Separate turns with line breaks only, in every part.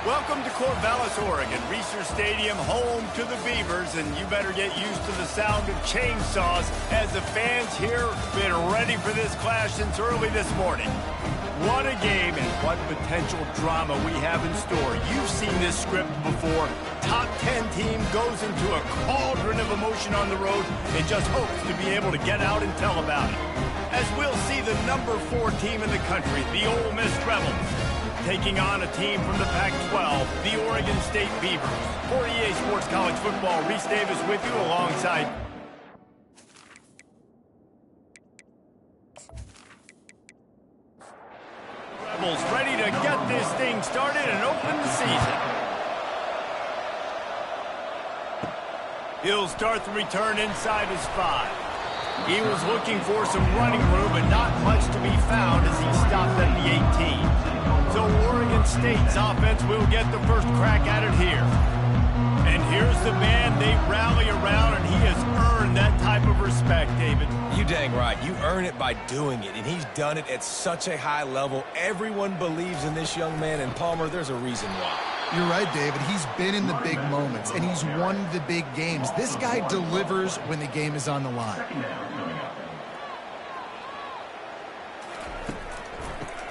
Welcome to Corvallis, Oregon, Reser Stadium, home to the Beavers, and you better get used to the sound of chainsaws as the fans here have been ready for this clash since early this morning. What a game and what potential drama we have in store. You've seen this script before. Top 10 team goes into a cauldron of emotion on the road and just hopes to be able to get out and tell about it. As we'll see the number 4 team in the country, the Ole Miss Rebels, taking on a team from the Pac-12, the Oregon State Beavers. For EA Sports College Football, Reese Davis with you alongside Rebels ready to get this thing started and open the season. He'll start the return inside his 5. He was looking for some running room, but not much to be found as he stopped at the 18. So Oregon State's offense will get the first crack at it here. And here's the man they rally around, and he has earned that type of respect, David.
You dang right. You earn it by doing it, and he's done it at such a high level. Everyone believes in this young man, and Palmer, there's a reason why.
You're right, David. He's been in the big moments, and he's won the big games. This guy delivers when the game is on the line.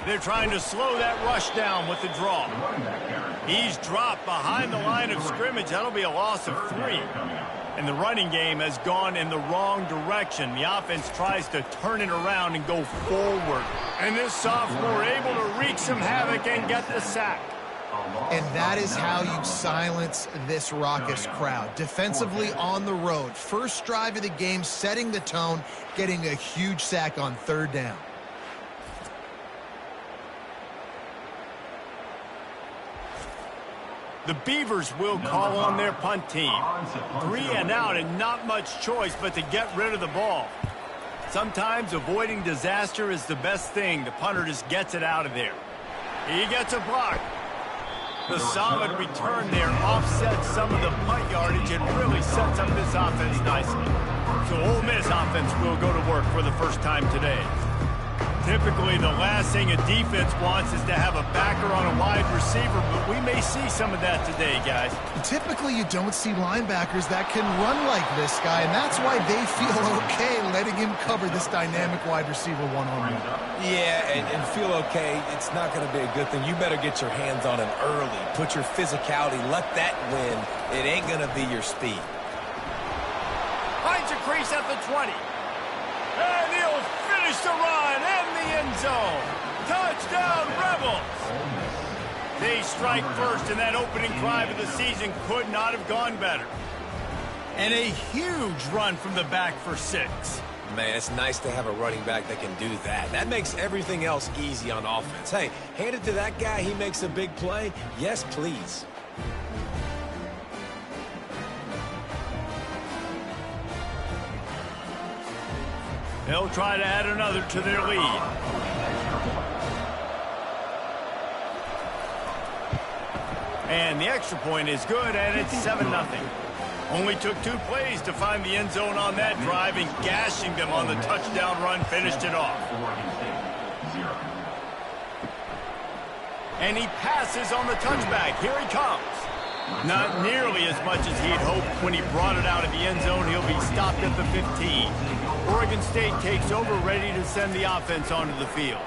They're trying to slow that rush down with the draw. He's dropped behind the line of scrimmage. That'll be a loss of 3. And the running game has gone in the wrong direction. The offense tries to turn it around and go forward. And this sophomore able to wreak some havoc and get the sack.
And that is how you silence this raucous crowd. Defensively on the road. First drive of the game, setting the tone, getting a huge sack on 3rd down.
The Beavers will call on their punt team. 3 and out and not much choice but to get rid of the ball. Sometimes avoiding disaster is the best thing. The punter just gets it out of there. He gets a block. The solid return there offsets some of the punt yardage and really sets up this offense nicely. So Ole Miss offense will go to work for the first time today. Typically, the last thing a defense wants is to have a backer on a wide receiver, but we may see some of that today, guys.
Typically, you don't see linebackers that can run like this guy, and that's why they feel okay letting him cover this dynamic wide receiver one-on-one.
Yeah, and feel okay. It's not going to be a good thing. You better get your hands on him early. Put your physicality. Let that win. It ain't going to be your speed.
Finds a crease at the 20. And he'll finish the run and the end zone. Touchdown, Rebels! They strike first, and that opening drive of the season could not have gone better. And a huge run from the back for 6.
Man, it's nice to have a running back that can do that. That makes everything else easy on offense. Hey, hand it to that guy. He makes a big play. Yes, please.
They'll try to add another to their lead. And the extra point is good, and it's 7-0. Only took 2 plays to find the end zone on that drive, and gashing them on the touchdown run finished it off. And he passes on the touchback. Here he comes. Not nearly as much as he'd hoped when he brought it out of the end zone. He'll be stopped at the 15. Oregon State takes over, ready to send the offense onto the field.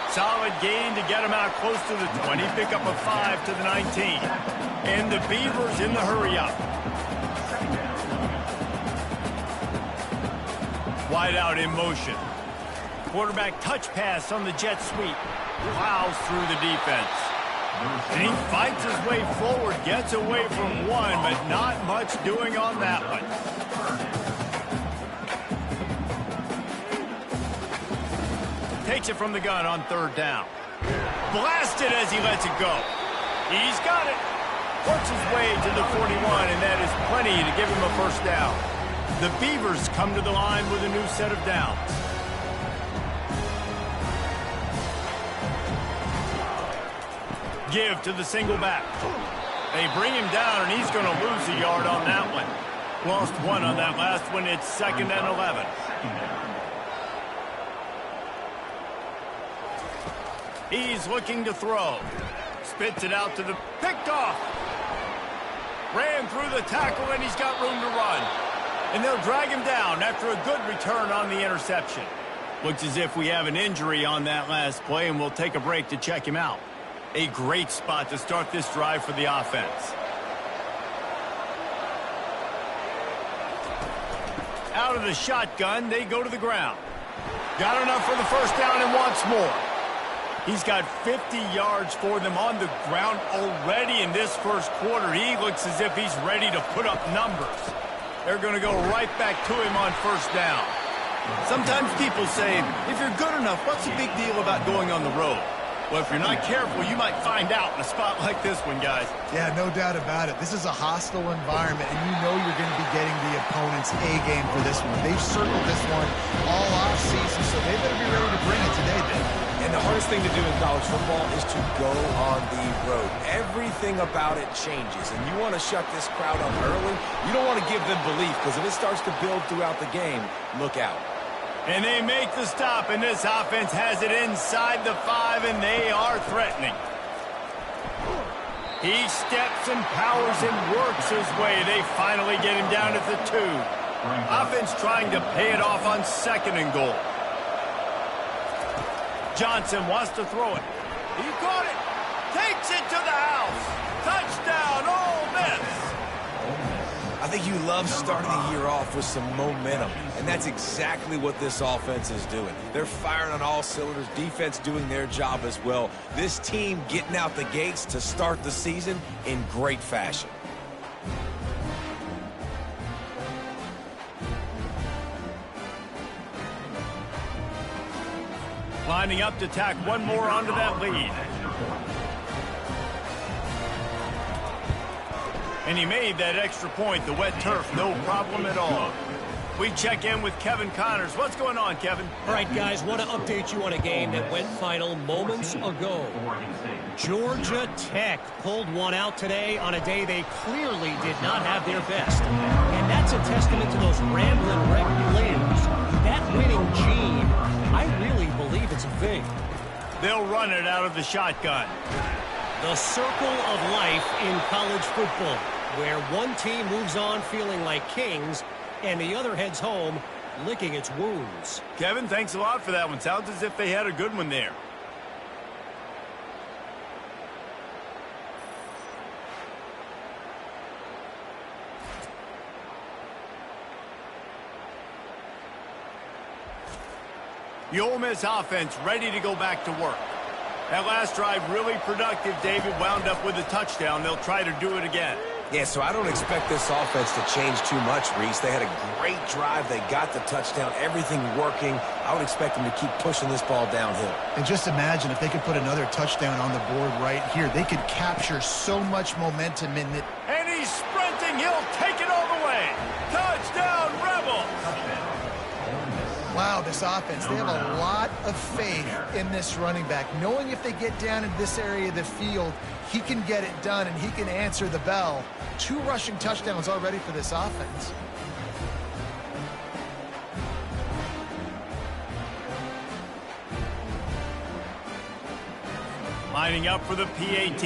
Solid gain to get him out close to the 20. Pick up a 5 to the 19. And the Beavers in the hurry-up. Wide out in motion. Quarterback touch pass on the jet sweep. Plows through the defense. And he fights his way forward, gets away from one, but not much doing on that one. Takes it from the gun on 3rd down. Blasted as he lets it go. He's got it. Works his way to the 41, and that is plenty to give him a first down. The Beavers come to the line with a new set of downs. Give to the single back. They bring him down, and he's going to lose a yard on that one. Lost 1 on that last one. It's 2nd and 11. He's looking to throw. Spits it out to the... Picked off. Ran through the tackle, and he's got room to run. And they'll drag him down after a good return on the interception. Looks as if we have an injury on that last play, and we'll take a break to check him out. A great spot to start this drive for the offense. Out of the shotgun, they go to the ground. Got enough for the first down and wants more. He's got 50 yards for them on the ground already in this first quarter. He looks as if he's ready to put up numbers. They're going to go right back to him on first down. Sometimes people say, if you're good enough, what's the big deal about going on the road? Well, if you're not careful, you might find out in a spot like this one, guys.
Yeah, no doubt about it. This is a hostile environment, and you know you're going to be getting the opponent's A-game for this one. They've circled this one all off-season, so they better be ready to bring it today, Ben.
And the hardest thing to do in college football is to go on the road. Everything about it changes, and you want to shut this crowd up early. You don't want to give them belief, because if it starts to build throughout the game, look out.
And they make the stop, and this offense has it inside the 5, and they are threatening. He steps and powers and works his way. They finally get him down at the 2. Offense trying to pay it off on 2nd and goal. Johnson wants to throw it. He caught it. Takes it to the house. Touchdown, Ole Miss.
I think you love starting the year off with some momentum, and that's exactly what this offense is doing. They're firing on all cylinders, defense doing their job as well. This team getting out the gates to start the season in great fashion.
Lining up to tack one more onto that lead. And he made that extra point, the wet turf, no problem at all. We check in with Kevin Connors. What's going on, Kevin?
All right, guys, want to update you on a game that went final moments ago. Georgia Tech pulled one out today on a day they clearly did not have their best. And that's a testament to those rambling wreck players. That winning gene, I really believe it's a thing.
They'll run it out of the shotgun.
The circle of life in college football, where one team moves on feeling like kings and the other heads home licking its wounds.
Kevin, thanks a lot for that one. Sounds as if they had a good one there. The Ole Miss offense ready to go back to work. That last drive really productive. David wound up with a touchdown. They'll try to do it again.
Yeah, so I don't expect this offense to change too much, Reese. They had a great drive. They got the touchdown. Everything working. I would expect them to keep pushing this ball downhill.
And just imagine if they could put another touchdown on the board right here. They could capture so much momentum in it.
And he's sprinting. He'll take it all the way. Touchdown, Rebels.
Wow, this offense, they have a lot of faith in this running back, knowing if they get down in this area of the field, he can get it done and he can answer the bell. 2 rushing touchdowns already for this offense.
Lining up for the PAT.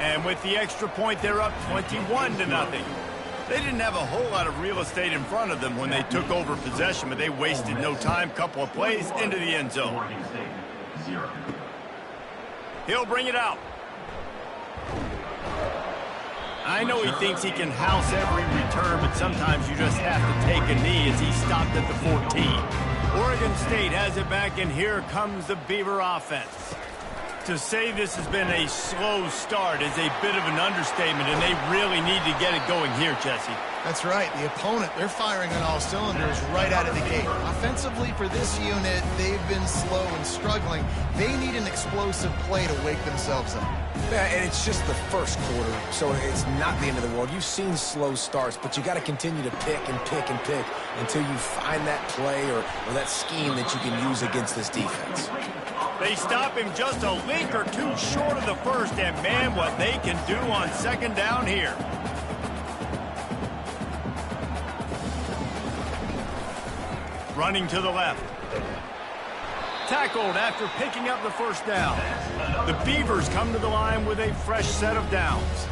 And with the extra point, they're up 21-0. They didn't have a whole lot of real estate in front of them when they took over possession, but they wasted no time. Couple of plays into the end zone. He'll bring it out. I know he thinks he can house every return, but sometimes you just have to take a knee as he stopped at the 14. Oregon State has it back, and here comes the Beaver offense. To say this has been a slow start is a bit of an understatement, and they really need to get it going here, Jesse.
That's right. The opponent, they're firing on all cylinders right out of the gate. Offensively for this unit, they've been slow and struggling. They need an explosive play to wake themselves up.
Yeah, and it's just the first quarter, so it's not the end of the world. You've seen slow starts, but you got to continue to pick and pick and pick until you find that play or that scheme that you can use against this defense.
They stop him just a link or two short of the first, and man, what they can do on second down here. Running to the left. Tackled after picking up the first down. The Beavers come to the line with a fresh set of downs.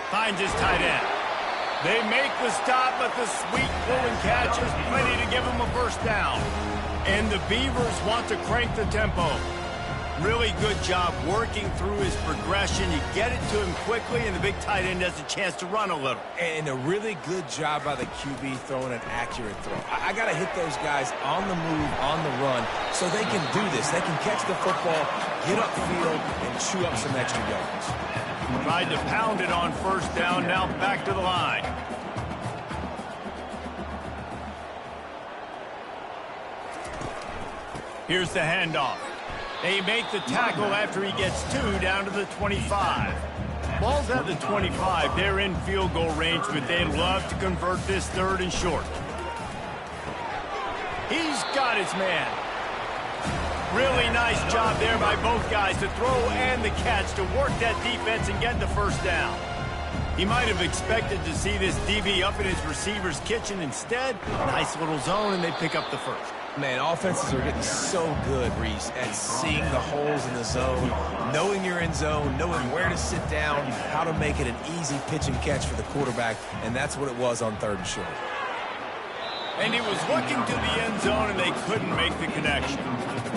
Finds his tight end. They make the stop, but the sweet pulling catch is plenty to give him a first down. And the Beavers want to crank the tempo. Really good job working through his progression. You get it to him quickly, and the big tight end has a chance to run a little.
And a really good job by the QB throwing an accurate throw. I got to hit those guys on the move, on the run, so they can do this. They can catch the football, get upfield, and chew up some extra yards.
Tried to pound it on first down, now back to the line. Here's the handoff. They make the tackle after he gets 2 down to the 25. Ball's at the 25. They're in field goal range, but they'd love to convert this 3rd and short. He's got his man. Really nice job there by both guys to throw and the catch to work that defense and get the first down. He might have expected to see this DB up in his receiver's kitchen. Instead, nice little zone, and they pick up the first.
Man, offenses are getting so good, Reese, at seeing the holes in the zone, knowing you're in zone, knowing where to sit down, how to make it an easy pitch and catch for the quarterback, and that's what it was on 3rd and short.
And he was looking to the end zone, and they couldn't make the connection.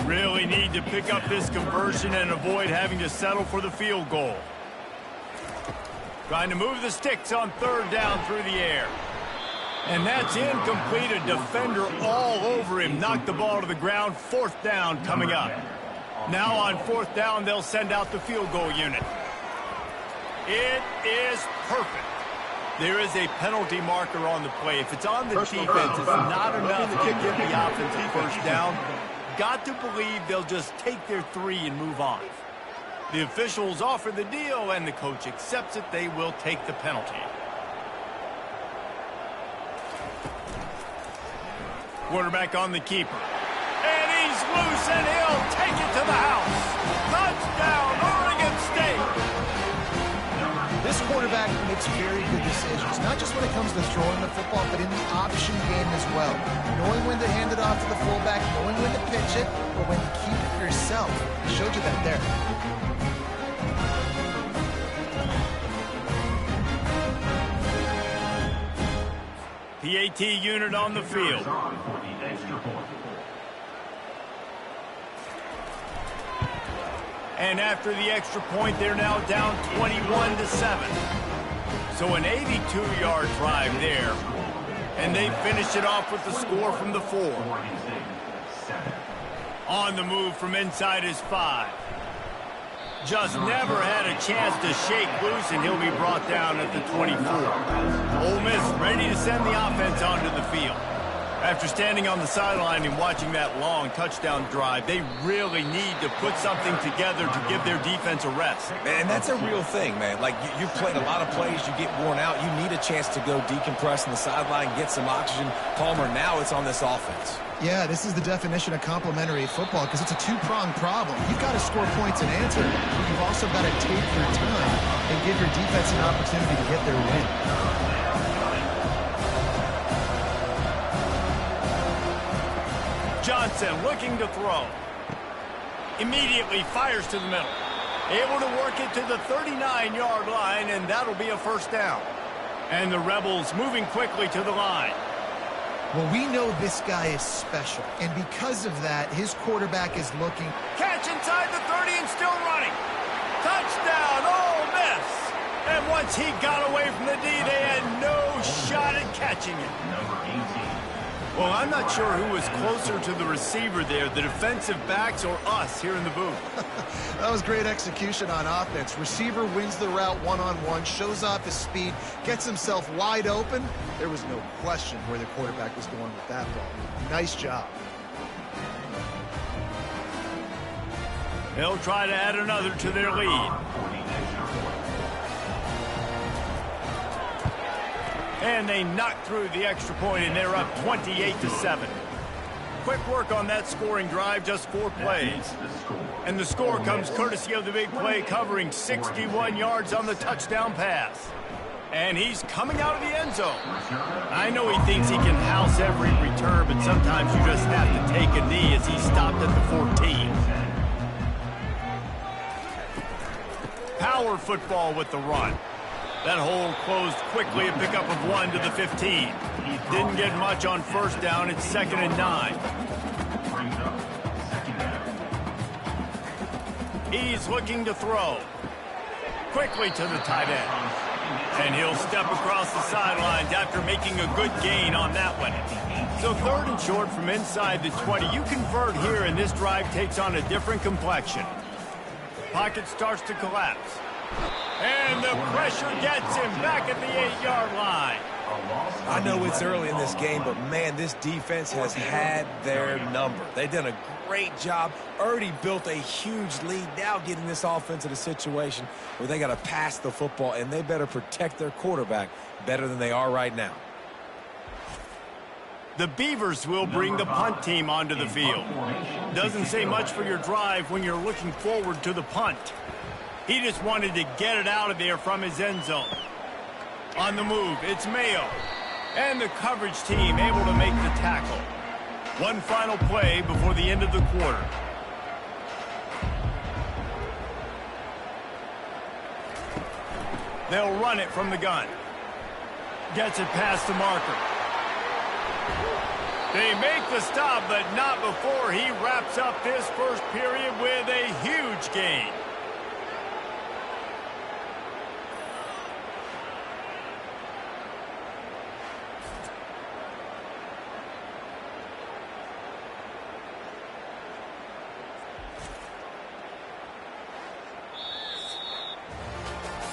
Really need to pick up this conversion and avoid having to settle for the field goal. Trying to move the sticks on 3rd down through the air. And that's incomplete. A defender all over him. Knocked the ball to the ground. 4th down coming up. Now on 4th down, they'll send out the field goal unit. It is perfect. There is a penalty marker on the play. If it's on the defense, it's not enough to get the offensive first down. Got to believe they'll just take their 3 and move on. The officials offer the deal, and the coach accepts it. They will take the penalty. Quarterback on the keeper. And he's loose, and he'll take it to the house. Touchdown, Oregon State.
This quarterback makes very good decisions, not just when it comes to throwing the football, but in the option game as well. Knowing when to hand it off to the fullback, knowing when to pitch it, or when to keep it yourself. I showed you that there.
PAT unit on the field. And after the extra point, they're now down 21-7. So an 82-yard drive there. And they finish it off with the score from the 4. On the move from inside his 5. Just never had a chance to shake loose, and he'll be brought down at the 24. Ole Miss ready to send the offense onto the field. After standing on the sideline and watching that long touchdown drive, they really need to put something together to give their defense a rest.
And that's a real thing, man. Like, you've played a lot of plays, you get worn out, you need a chance to go decompress on the sideline, get some oxygen. Palmer, now it's on this offense.
Yeah, this is the definition of complementary football because it's a two-pronged problem. You've got to score points and answer, but you've also got to take your time and give your defense an opportunity to get their win.
Johnson looking to throw. Immediately fires to the middle. Able to work it to the 39-yard line, and that'll be a first down. And the Rebels moving quickly to the line.
Well, we know this guy is special, and because of that, his quarterback is looking.
Catch inside the 30 and still running. Touchdown, Ole Miss. And once he got away from the D, they had no shot at catching it. Well, I'm not sure who was closer to the receiver there, the defensive backs or us here in the booth.
That was great execution on offense. Receiver wins the route one-on-one, shows off his speed, gets himself wide open. There was no question where the quarterback was going with that ball. Nice job.
They'll try to add another to their lead. And they knock through the extra point, and they're up 28-7. Quick work on that scoring drive, just 4 plays. And the score comes courtesy of the big play covering 61 yards on the touchdown pass. And he's coming out of the end zone. I know he thinks he can house every return, but sometimes you just have to take a knee as he stopped at the 14. Power football with the run. That hole closed quickly, a pickup of 1 to the 15. Didn't get much on first down. It's 2nd and 9. He's looking to throw. Quickly to the tight end. And he'll step across the sidelines after making a good gain on that one. So 3rd and short from inside the 20. You convert here, and this drive takes on a different complexion. Pocket starts to collapse. And the pressure gets him back at the 8-yard line.
I know it's early in this game, but, man, this defense has had their number. They've done a great job, already built a huge lead, now getting this offense in a situation where they got to pass the football, and they better protect their quarterback better than they are right now.
The Beavers will bring the punt team onto the field. Doesn't say much for your drive when you're looking forward to the punt. He just wanted to get it out of there from his end zone. On the move, it's Mayo. And the coverage team able to make the tackle. One final play before the end of the quarter. They'll run it from the gun. Gets it past the marker. They make the stop, but not before he wraps up this first period with a huge gain.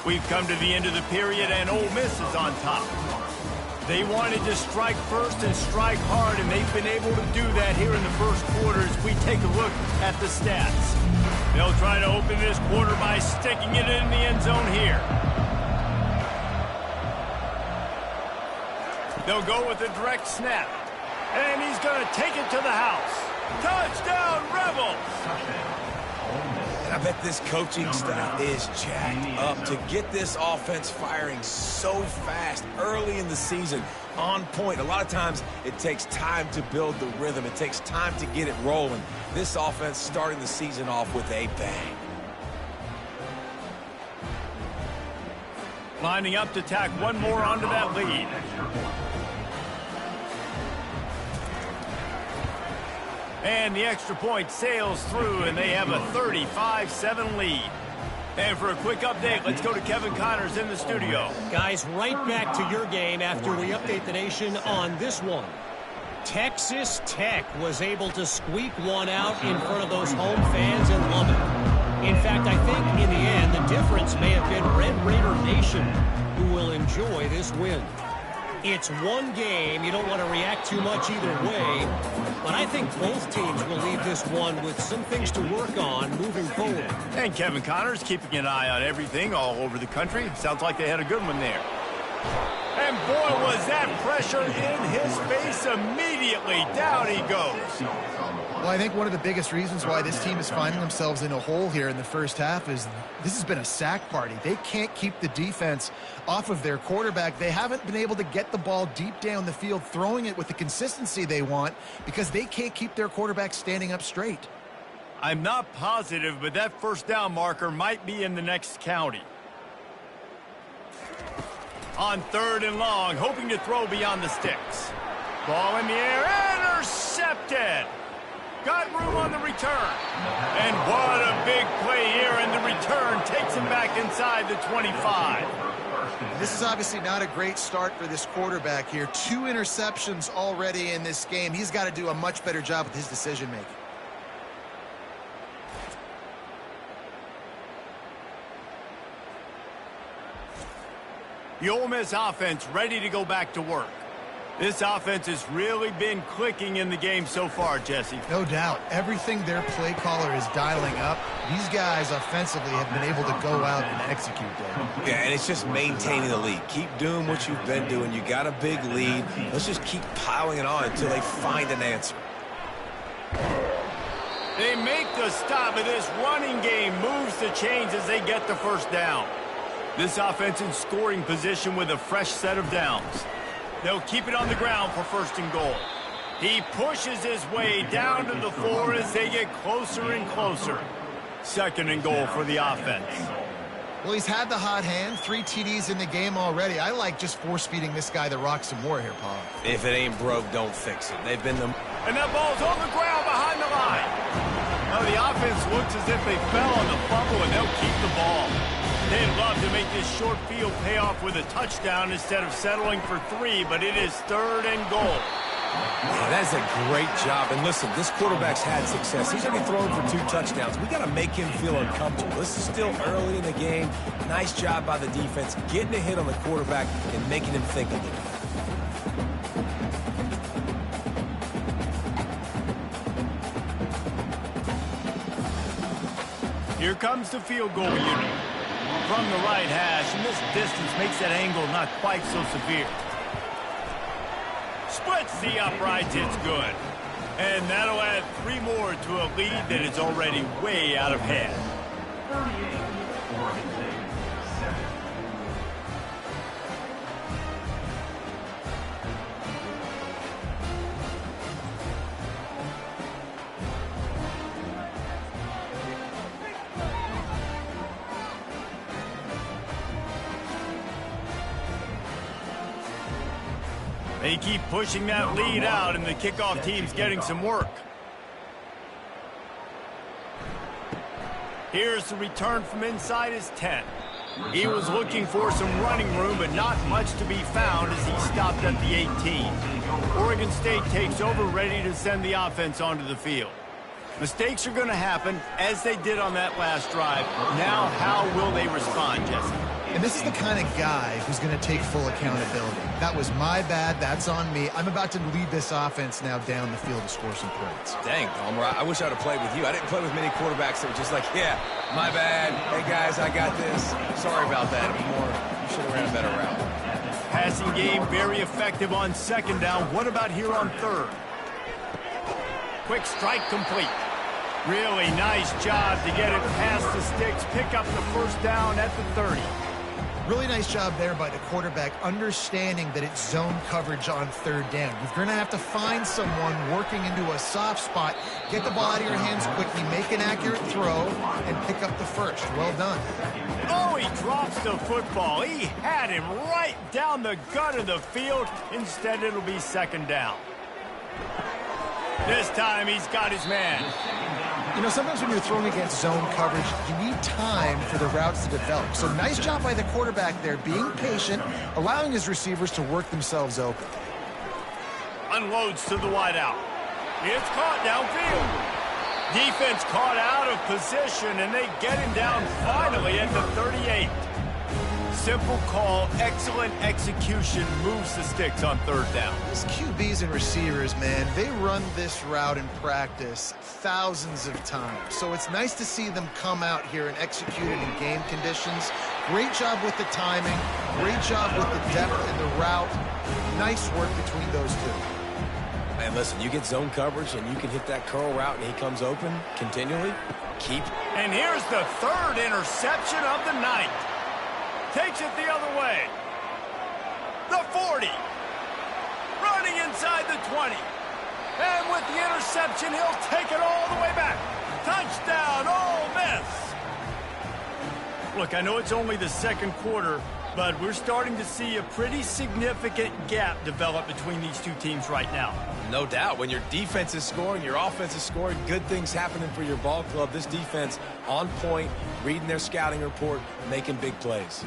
We've come to the end of the period, and Ole Miss is on top. They wanted to strike first and strike hard, and they've been able to do that here in the first quarter as we take a look at the stats. They'll try to open this quarter by sticking it in the end zone here. They'll go with a direct snap, and he's going to take it to the house. Touchdown, Rebels!
I bet this coaching staff is jacked up to get this offense firing so fast early in the season, on point. A lot of times it takes time to build the rhythm. It takes time to get it rolling. This offense starting the season off with a bang.
Lining up to tack one more onto that lead. And the extra point sails through, and they have a 35-7 lead. And for a quick update, let's go to Kevin Connors in the studio.
Guys, right back to your game after we update the nation on this one. Texas Tech was able to squeak one out in front of those home fans in Lubbock. In fact, I think in the end, the difference may have been Red Raider Nation, who will enjoy this win. It's one game. You don't want to react too much either way. But I think both teams will leave this one with some things to work on moving forward.
And Kevin Connors keeping an eye on everything all over the country. Sounds like they had a good one there. And boy, was that pressure in his face immediately. Down he goes.
Well, I think one of the biggest reasons why this team is finding themselves in a hole here in the first half is this has been a sack party. They can't keep the defense off of their quarterback. They haven't been able to get the ball deep down the field, throwing it with the consistency they want because they can't keep their quarterback standing up straight.
I'm not positive, but that first down marker might be in the next county. On 3rd and long, hoping to throw beyond the sticks. Ball in the air, intercepted. Got room on the return. And what a big play here, and the return takes him back inside the 25.
This is obviously not a great start for this quarterback here. 2 interceptions already in this game. He's got to do a much better job with his decision-making.
The Ole Miss offense ready to go back to work. This offense has really been clicking in the game so far, Jesse.
No doubt. Everything their play caller is dialing up, these guys offensively have been able to go out and execute that.
Yeah, and it's just maintaining the lead. Keep doing what you've been doing. You got a big lead. Let's just keep piling it on until they find an answer.
They make the stop, but this running game moves the chains as they get the first down. This offense in scoring position with a fresh set of downs. They'll keep it on the ground for 1st and goal. He pushes his way down to the floor as they get closer and closer. 2nd and goal for the offense.
Well, he's had the hot hand, 3 TDs in the game already. I like just force-feeding this guy the rock some more here, Paul.
If it ain't broke, don't fix it. They've been the...
And that ball's on the ground behind the line. Now the offense looks as if they fell on the fumble, and they'll keep the ball. They'd love to make this short field pay off with a touchdown instead of settling for 3, but it is 3rd and goal.
Yeah, that's a great job. And listen, this quarterback's had success. He's already thrown for 2 touchdowns. We got to make him feel uncomfortable. This is still early in the game. Nice job by the defense, getting a hit on the quarterback and making him think a little.
Here comes the field goal unit from the right hash, and this distance makes that angle not quite so severe. Splits the uprights, it's good. And that'll add 3 more to a lead that is already way out of hand. They keep pushing that lead out, and the kickoff team's getting some work. Here's the return from inside his 10. He was looking for some running room, but not much to be found as he stopped at the 18. Oregon State takes over, ready to send the offense onto the field. Mistakes are going to happen, as they did on that last drive. Now, how will they respond, Jesse?
And this is the kind of guy who's going to take full accountability. That was my bad. That's on me. I'm about to lead this offense now down the field to score some points.
Dang, Palmer, I wish I'd have played with you. I didn't play with many quarterbacks that were just like, yeah, my bad. Hey, guys, I got this. Sorry about that. You should have ran a better route.
Passing game very effective on 2nd down. What about here on 3rd? Quick strike complete. Really nice job to get it past the sticks. Pick up the 1st down at the 30.
Really nice job there by the quarterback, understanding that it's zone coverage on 3rd down. You're going to have to find someone working into a soft spot, get the ball out of your hands quickly, make an accurate throw, and pick up the 1st. Well done.
Oh, he drops the football. He had him right down the gut of the field. Instead, it'll be 2nd down. This time, he's got his man.
You know, sometimes when you're throwing against zone coverage, you need time for the routes to develop. So nice job by the quarterback there, being patient, allowing his receivers to work themselves open.
Unloads to the wideout. It's caught downfield. Defense caught out of position, and they get him down finally at the 38. Simple call, excellent execution, moves the sticks on 3rd down.
These QBs and receivers, man, they run this route in practice thousands of times. So it's nice to see them come out here and execute it in game conditions. Great job with the timing, great job with the depth and the route. Nice work between those two.
And listen, you get zone coverage and you can hit that curl route and he comes open continually. Keep.
And here's the 3rd interception of the night. Takes it the other way. The 40. Running inside the 20. And with the interception, he'll take it all the way back. Touchdown, Ole Miss. Look, I know it's only the 2nd quarter, but we're starting to see a pretty significant gap develop between these two teams right now.
No doubt. When your defense is scoring, your offense is scoring, good things happening for your ball club. This defense on point, reading their scouting report, making big plays.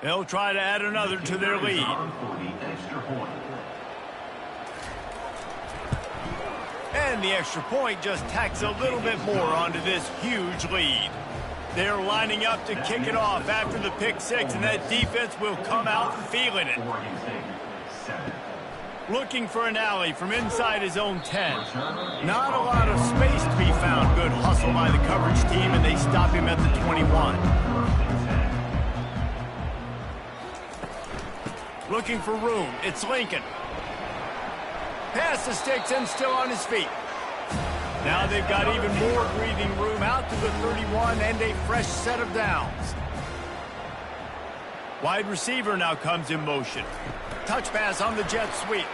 They'll try to add another to their lead. And the extra point just tacks a little bit more onto this huge lead. They're lining up to kick it off after the pick 6, and that defense will come out feeling it. Looking for an alley from inside his own 10. Not a lot of space to be found. Good hustle by the coverage team, and they stop him at the 21. Looking for room. It's Lincoln. Pass the sticks and still on his feet. Now they've got even more breathing room out to the 31 and a fresh set of downs. Wide receiver now comes in motion. Touch pass on the jet sweep.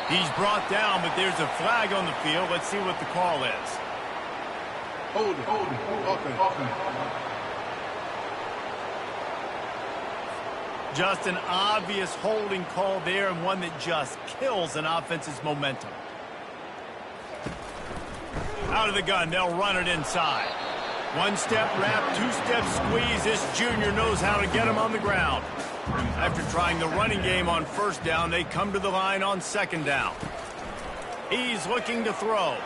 He's brought down, but there's a flag on the field. Let's see what the call is.
Hold it. Okay.
Just an obvious holding call there, and one that just kills an offense's momentum. Out of the gun, they'll run it inside. One-step wrap, two-step squeeze. This junior knows how to get him on the ground. After trying the running game on first down, they come to the line on second down. He's looking to throw.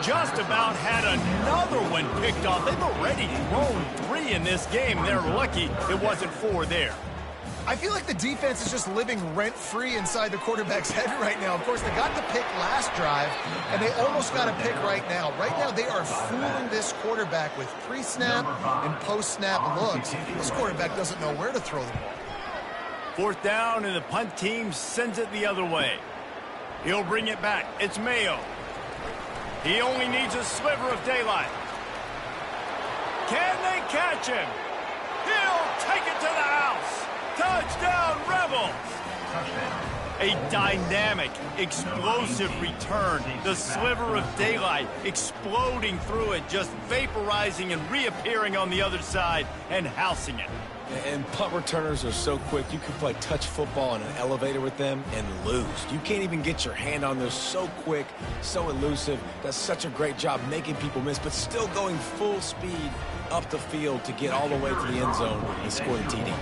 Just about had another one picked off. They've already thrown 3 in this game. They're lucky it wasn't 4 there.
I feel like the defense is just living rent-free inside the quarterback's head right now. Of course, they got the pick last drive, and they almost got a pick right now. Right now, they are fooling this quarterback with pre-snap and post-snap looks. This quarterback doesn't know where to throw the ball.
Fourth down, and the punt team sends it the other way. He'll bring it back. It's Mayo. He only needs a sliver of daylight. Can they catch him? He'll take it to the house. Touchdown, Rebels! A dynamic, explosive return. The sliver of daylight exploding through it, just vaporizing and reappearing on the other side and housing it.
And punt returners are so quick, you can play touch football in an elevator with them and lose. You can't even get your hand on them. So quick, so elusive. Does such a great job making people miss, but still going full speed up the field to get all the way to the end zone and score the TD.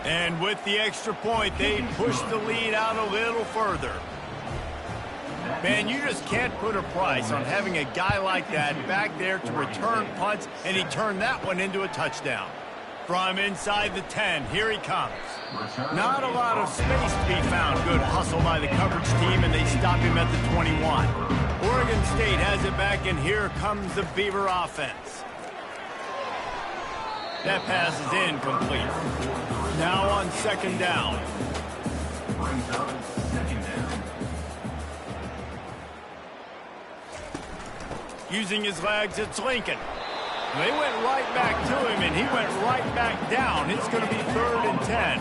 And with the extra point, they push the lead out a little further. Man, you just can't put a price on having a guy like that back there to return punts, and he turned that one into a touchdown. From inside the 10, here he comes. Not a lot of space to be found. Good hustle by the coverage team, and they stop him at the 21. Oregon State has it back, and here comes the Beaver offense. That pass is incomplete. Now on second down. Using his legs, it's Lincoln. They went right back to him, and he went right back down. It's going to be 3rd and 10.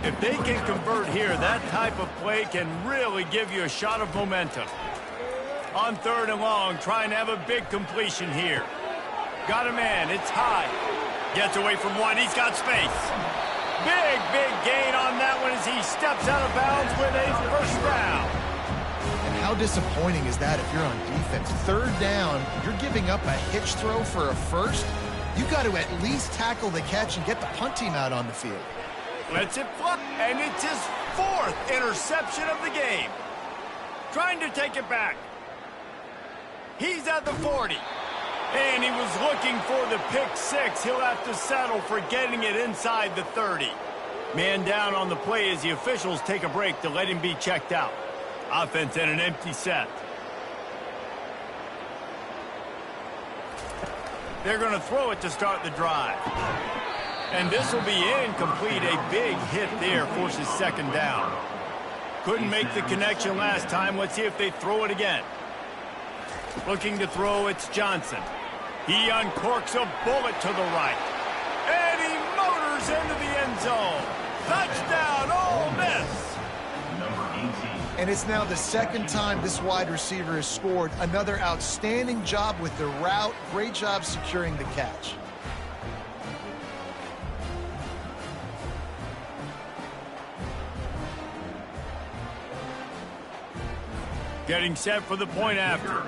If they can convert here, that type of play can really give you a shot of momentum. On 3rd and long, trying to have a big completion here. Got a man, it's high. Gets away from one, he's got space. Big gain on that one as he steps out of bounds with a first down.
And how disappointing is that if you're on defense? 3rd down, you're giving up a hitch throw for a first. You got to at least tackle the catch and get the punt team out on the field.
Lets it fly, and it's his 4th interception of the game. Trying to take it back. He's at the 40. And he was looking for the pick 6. He'll have to settle for getting it inside the 30. Man down on the play as the officials take a break to let him be checked out. Offense in an empty set. They're going to throw it to start the drive. And this will be incomplete. A big hit there forces second down. Couldn't make the connection last time. Let's see if they throw it again. Looking to throw, it's Johnson. He uncorks a bullet to the right. And he motors into the end zone. Touchdown, Ole Miss.
And it's now the 2nd time this wide receiver has scored. Another outstanding job with the route. Great job securing the catch.
Getting set for the point after.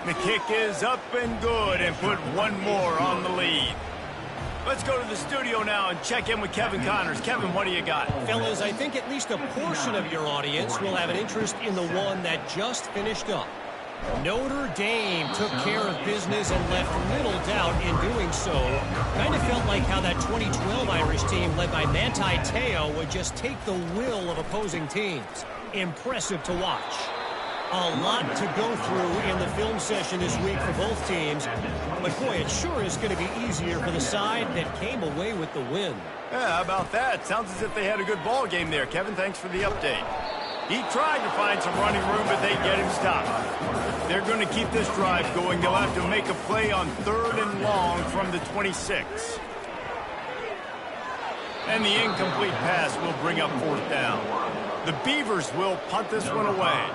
The kick is up and good and put one more on the lead. Let's go to the studio now and check in with Kevin Connors. Kevin, what do you got?
Fellas, I think at least a portion of your audience will have an interest in the one that just finished up. Notre Dame took care of business and left little doubt in doing so. Kind of felt like how that 2012 Irish team led by Manti Te'o would just take the will of opposing teams. Impressive to watch. A lot to go through in the film session this week for both teams. But boy, it sure is going to be easier for the side that came away with the win.
Yeah, how about that? Sounds as if they had a good ball game there. Kevin, thanks for the update. He tried to find some running room, but they get him stopped. They're going to keep this drive going. They'll have to make a play on 3rd and long from the 26. And the incomplete pass will bring up 4th down. The Beavers will punt this one away.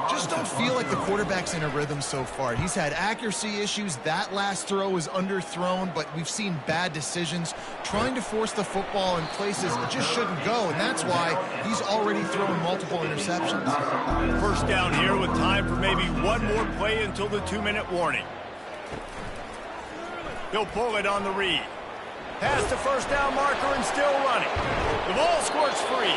Just don't feel like the quarterback's in a rhythm so far. He's had accuracy issues. That last throw was underthrown, but we've seen bad decisions, trying to force the football in places it just shouldn't go, and that's why he's already thrown multiple interceptions.
First down here with time for maybe one more play until the 2-minute warning. He'll pull it on the read. Past the first down marker and still running. The ball squirts free.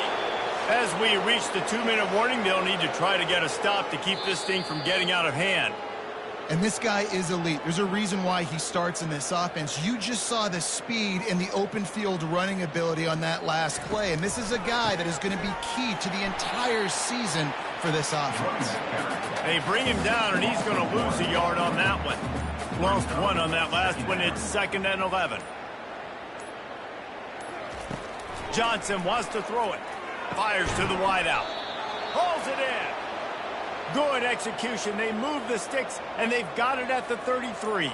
As we reach the 2-minute warning, they'll need to try to get a stop to keep this thing from getting out of hand.
And this guy is elite. There's a reason why he starts in this offense. You just saw the speed and the open field running ability on that last play. And this is a guy that is going to be key to the entire season for this offense.
They bring him down, and he's going to lose a yard on that one. Lost one on that last one. It's 2nd and 11. Johnson wants to throw it. Fires to the wideout. Hauls it in. Good execution. They move the sticks, and they've got it at the 33.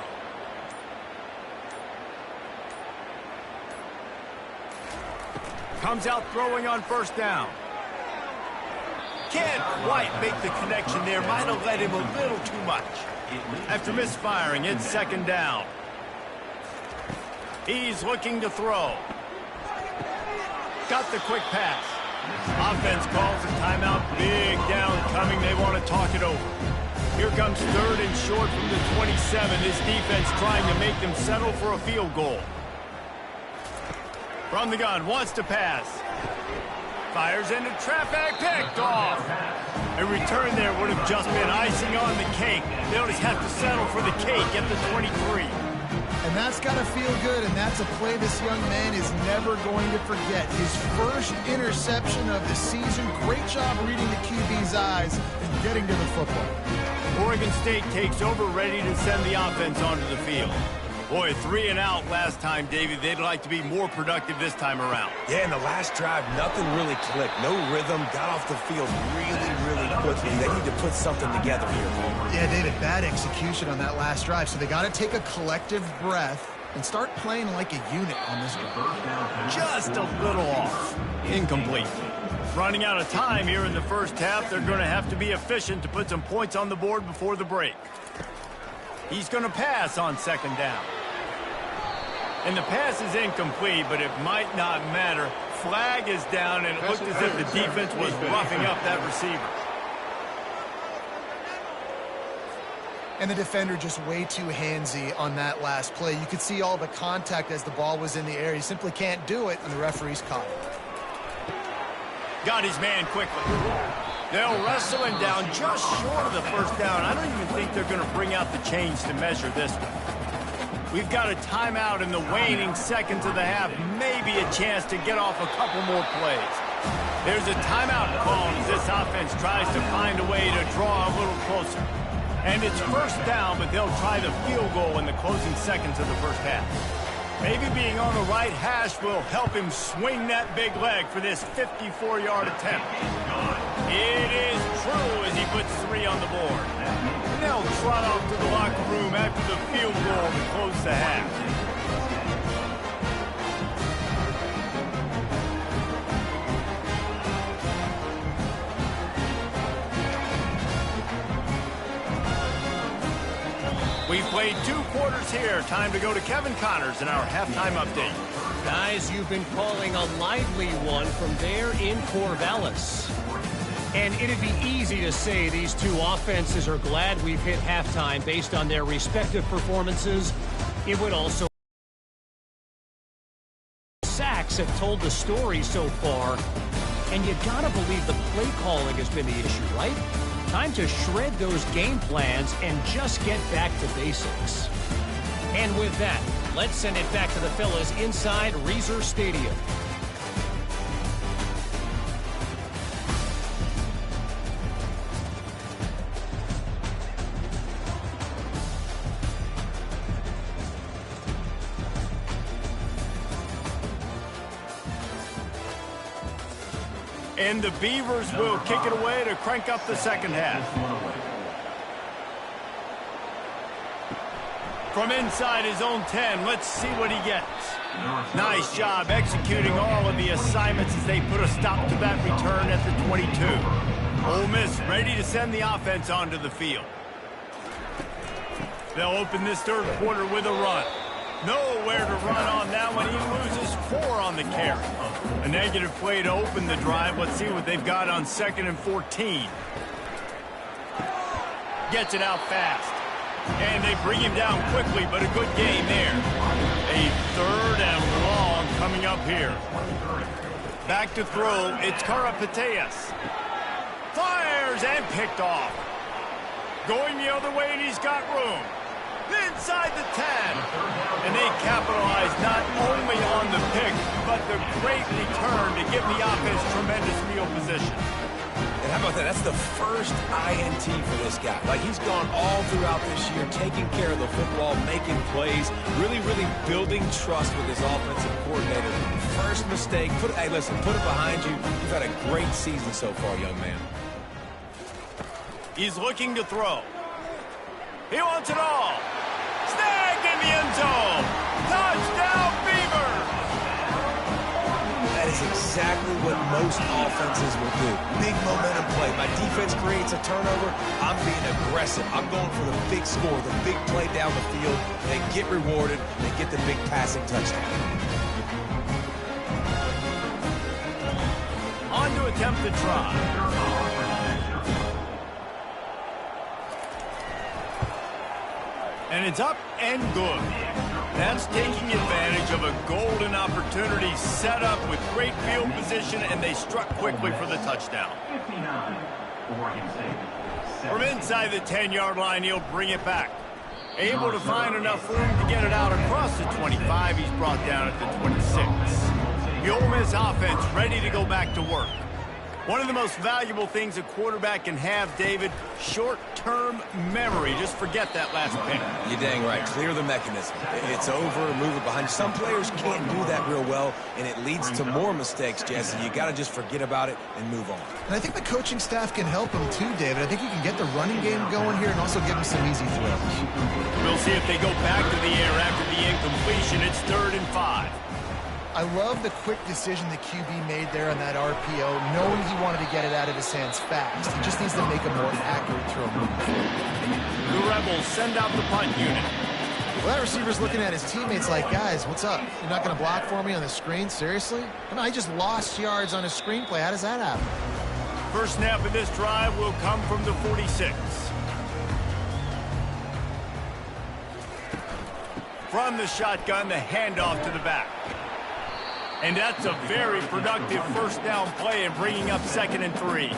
Comes out throwing on 1st down. Can't quite make the connection there. Might have led him a little too much. After misfiring, it's 2nd down. He's looking to throw. Got the quick pass. Offense calls a timeout. Big down coming. They want to talk it over. Here comes 3rd and short from the 27. This defense trying to make them settle for a field goal. From the gun, wants to pass. Fires into traffic, picked off. A return there would have just been icing on the cake. They'll just have to settle for the cake at the 23.
And that's got to feel good, and that's a play this young man is never going to forget. His first interception of the season. Great job reading the QB's eyes and getting to the football.
Oregon State takes over, ready to send the offense onto the field. Boy, 3 and out last time, David. They'd like to be more productive this time around.
Yeah, in the last drive, nothing really clicked. No rhythm, got off the field really quickly. They need to put something together here.
Yeah, David, bad execution on that last drive. So they got to take a collective breath and start playing like a unit on this drive.
Just a little off. Incomplete. Running out of time here in the first half. They're going to have to be efficient to put some points on the board before the break. He's going to pass on 2nd down. And the pass is incomplete, but it might not matter. Flag is down, and it looked as if the defense was roughing up that receiver.
And the defender just way too handsy on that last play. You could see all the contact as the ball was in the air. He simply can't do it, and the referee's caught it.
Got his man quickly. They'll wrestle him down just short of the 1st down. I don't even think they're going to bring out the chains to measure this one. We've got a timeout in the waning seconds of the half. Maybe a chance to get off a couple more plays. There's a timeout called as this offense tries to find a way to draw a little closer. And it's 1st down, but they'll try the field goal in the closing seconds of the first half. Maybe being on the right hash will help him swing that big leg for this 54-yard attempt. It is true as he puts 3 on the board. And they'll trot off to the locker room after the field goal to close the half. We've played 2 quarters here. Time to go to Kevin Connors in our halftime update.
Guys, you've been calling a lively one from there in Corvallis. And it'd be easy to say these two offenses are glad we've hit halftime based on their respective performances. It would also... Sacks have told the story so far. And you gotta believe the play calling has been the issue, right? Time to shred those game plans and just get back to basics. And with that, let's send it back to the fellas inside Reser Stadium.
And the Beavers will kick it away to crank up the second half. From inside his own 10, let's see what he gets. Nice job executing all of the assignments as they put a stop to that return at the 22. Ole Miss ready to send the offense onto the field. They'll open this third quarter with a run. Nowhere to run on that one. He loses 4 on the carry. A negative play to open the drive. Let's see what they've got on 2nd and 14. Gets it out fast. And they bring him down quickly, but a good gain there. A 3rd and long coming up here. Back to throw. It's Karapateas. Fires and picked off. Going the other way, and he's got room. Inside the 10. And they capitalize not only on the pick, but the great return to give the offense tremendous field position.
And how about that? That's the first INT for this guy. Like, he's gone all throughout this year, taking care of the football, making plays, really building trust with his offensive coordinator. First mistake. Hey, listen, put it behind you. You've had a great season so far, young man.
He's looking to throw. He wants it all. Snagged in the end zone. Touchdown, Beavers.
That is exactly what most offenses will do. Big momentum play. My defense creates a turnover. I'm being aggressive. I'm going for the big score, the big play down the field. They get rewarded. They get the big passing touchdown.
On to attempt the try. And it's up and good. That's taking advantage of a golden opportunity set up with great field position, and they struck quickly for the touchdown. From inside the 10-yard line, he'll bring it back. Able to find enough room to get it out across the 25. He's brought down at the 26. The Ole Miss offense ready to go back to work. One of the most valuable things a quarterback can have, David, short-term memory. Just forget that last pick.
You're dang right. Clear the mechanism. It's over, move it behind you. Some players can't do that real well, and it leads to more mistakes, Jesse. You got to just forget about it and move on.
And I think the coaching staff can help him too, David. I think he can get the running game going here and also give him some easy throws.
We'll see if they go back to the air after the incompletion. It's 3rd and 5.
I love the quick decision the QB made there on that RPO, knowing he wanted to get it out of his hands fast. He just needs to make a more accurate throw.
The Rebels send out the punt unit.
Well, that receiver's looking at his teammates like, guys, what's up? You're not going to block for me on the screen? Seriously? Come on, I just lost yards on a screenplay. How does that happen?
First snap of this drive will come from the 46. From the shotgun, the handoff to the back. And that's a very productive first down play and bringing up 2nd and 3.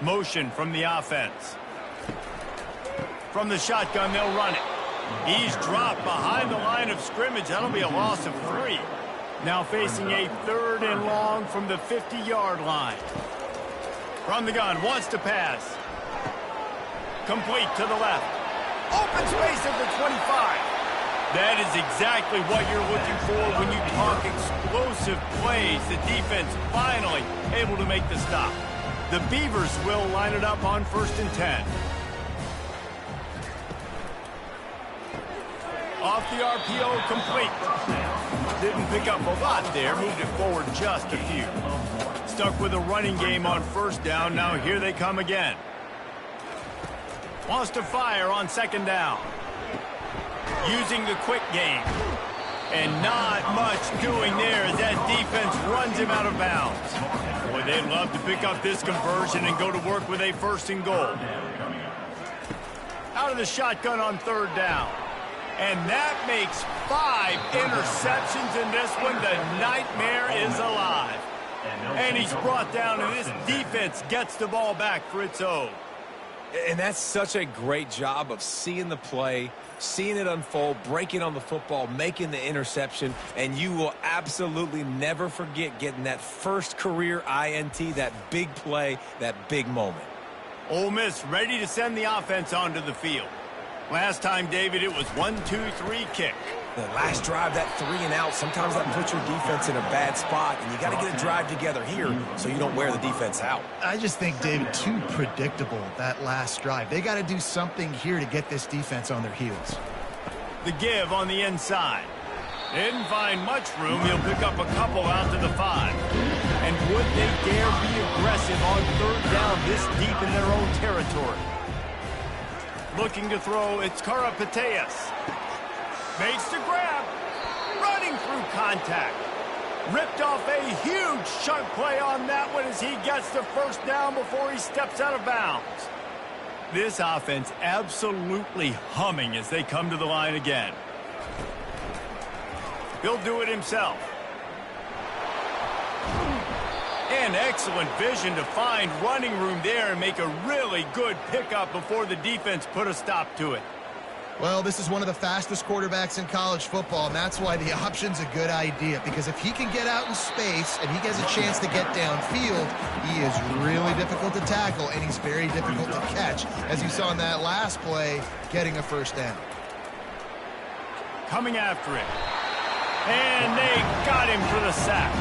Motion from the offense. From the shotgun, they'll run it. He's dropped behind the line of scrimmage. That'll be a loss of 3. Now facing a 3rd and long from the 50-yard line. From the gun, wants to pass. Complete to the left. Open space at the 25. That is exactly what you're looking for when you talk explosive plays. The defense finally able to make the stop. The Beavers will line it up on 1st and 10. Off the RPO, complete. Didn't pick up a lot there. Moved it forward just a few. Stuck with a running game on 1st down. Now here they come again. Wants to fire on 2nd down. Using the quick game. And not much doing there as that defense runs him out of bounds. Boy, they'd love to pick up this conversion and go to work with a 1st and goal. Out of the shotgun on 3rd down. And that makes 5 interceptions in this one. The nightmare is alive. And he's brought down, and this defense gets the ball back for its own.
And that's such a great job of seeing the play, seeing it unfold, breaking on the football, making the interception, and you will absolutely never forget getting that first career INT, that big play, that big moment.
Ole Miss ready to send the offense onto the field. Last time, David, it was 1-2-3 kick.
The last drive, that 3 and out, sometimes that puts your defense in a bad spot, and you got to get a drive together here so you don't wear the defense out.
I just think, David, too predictable, that last drive. They got to do something here to get this defense on their heels.
The give on the inside. Didn't find much room. He'll pick up a couple out to the 5. And would they dare be aggressive on third down this deep in their own territory? Looking to throw, it's Karapateas. Makes the grab. Running through contact. Ripped off a huge chunk play on that one as he gets the first down before he steps out of bounds. This offense absolutely humming as they come to the line again. He'll do it himself. And excellent vision to find running room there and make a really good pickup before the defense put a stop to it.
Well, this is one of the fastest quarterbacks in college football, and that's why the option's a good idea, because if he can get out in space and he has a chance to get downfield, he is really difficult to tackle, and he's very difficult to catch, as you saw in that last play, getting a first down.
Coming after it. And they got him for the sack.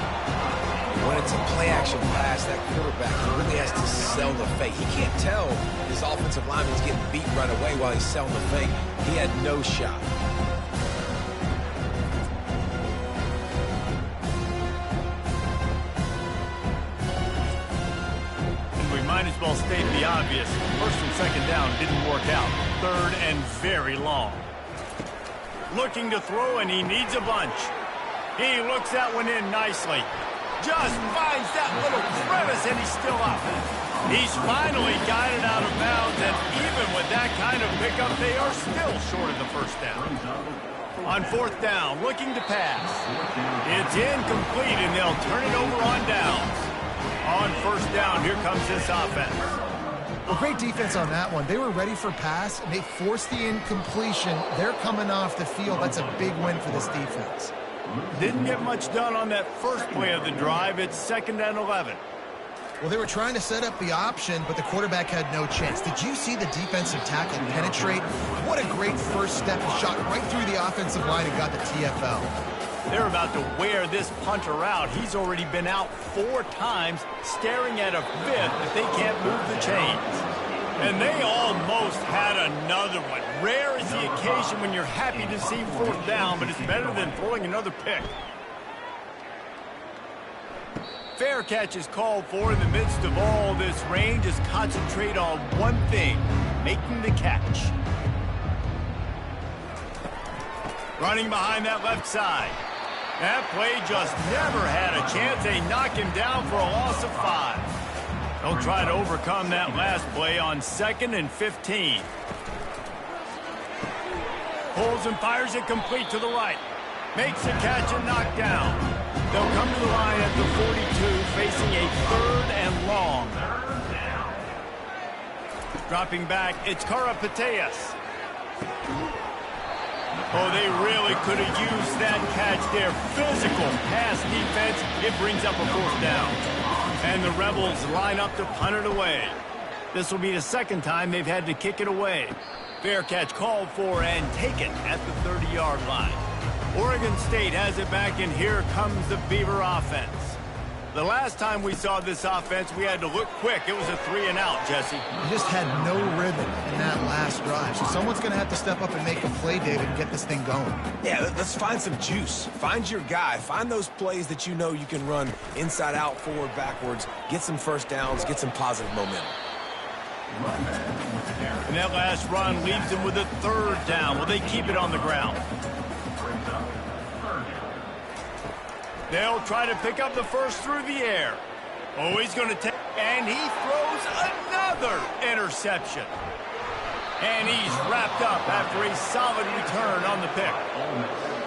When it's a play-action pass, that quarterback really has to sell the fake. He can't tell his offensive lineman's getting beat right away while he's selling the fake. He had no shot.
We might as well state the obvious. First and second down didn't work out. Third and very long. Looking to throw, and he needs a bunch. He looks that one in nicely. Just finds that little crevice, and he's still up. He's finally got it out of bounds, and even with that kind of pickup, they are still short of the first down. On fourth down, looking to pass. It's incomplete, and they'll turn it over on downs. On first down, here comes this offense.
Well, great defense on that one. They were ready for pass, and they forced the incompletion. They're coming off the field. That's a big win for this defense.
Didn't get much done on that first play of the drive. It's 2nd and 11.
Well, they were trying to set up the option, but the quarterback had no chance. Did you see the defensive tackle penetrate? What a great first step. He shot right through the offensive line and got the TFL.
They're about to wear this punter out. He's already been out 4 times, staring at a 5th if they can't move the chains. And they almost had another one. Rare is the occasion when you're happy to see 4th down, but it's better than throwing another pick. Fair catch is called for in the midst of all this rain. Just concentrate on one thing, making the catch. Running behind that left side. That play just never had a chance. They knock him down for a loss of 5. They'll try to overcome that last play on 2nd and 15. Pulls and fires it complete to the right. Makes the catch and knocked down. They'll come to the line at the 42, facing a 3rd and long. Dropping back, it's Karapateas. Oh, they really could have used that catch there. Physical pass defense. It brings up a 4th down. And the Rebels line up to punt it away. This will be the 2nd time they've had to kick it away. Fair catch called for and taken at the 30-yard line. Oregon State has it back, and here comes the Beaver offense. The last time we saw this offense, we had to look quick. It was a 3 and out, Jesse.
You just had no rhythm in that last drive. So someone's going to have to step up and make a play, David, and get this thing going.
Yeah, let's find some juice. Find your guy. Find those plays that you know you can run inside out, forward, backwards. Get some first downs. Get some positive momentum.
And that last run leaves them with a 3rd down. Will they keep it on the ground? They'll try to pick up the first through the air. Oh, he's going to take, and he throws another interception. And he's wrapped up after a solid return on the pick.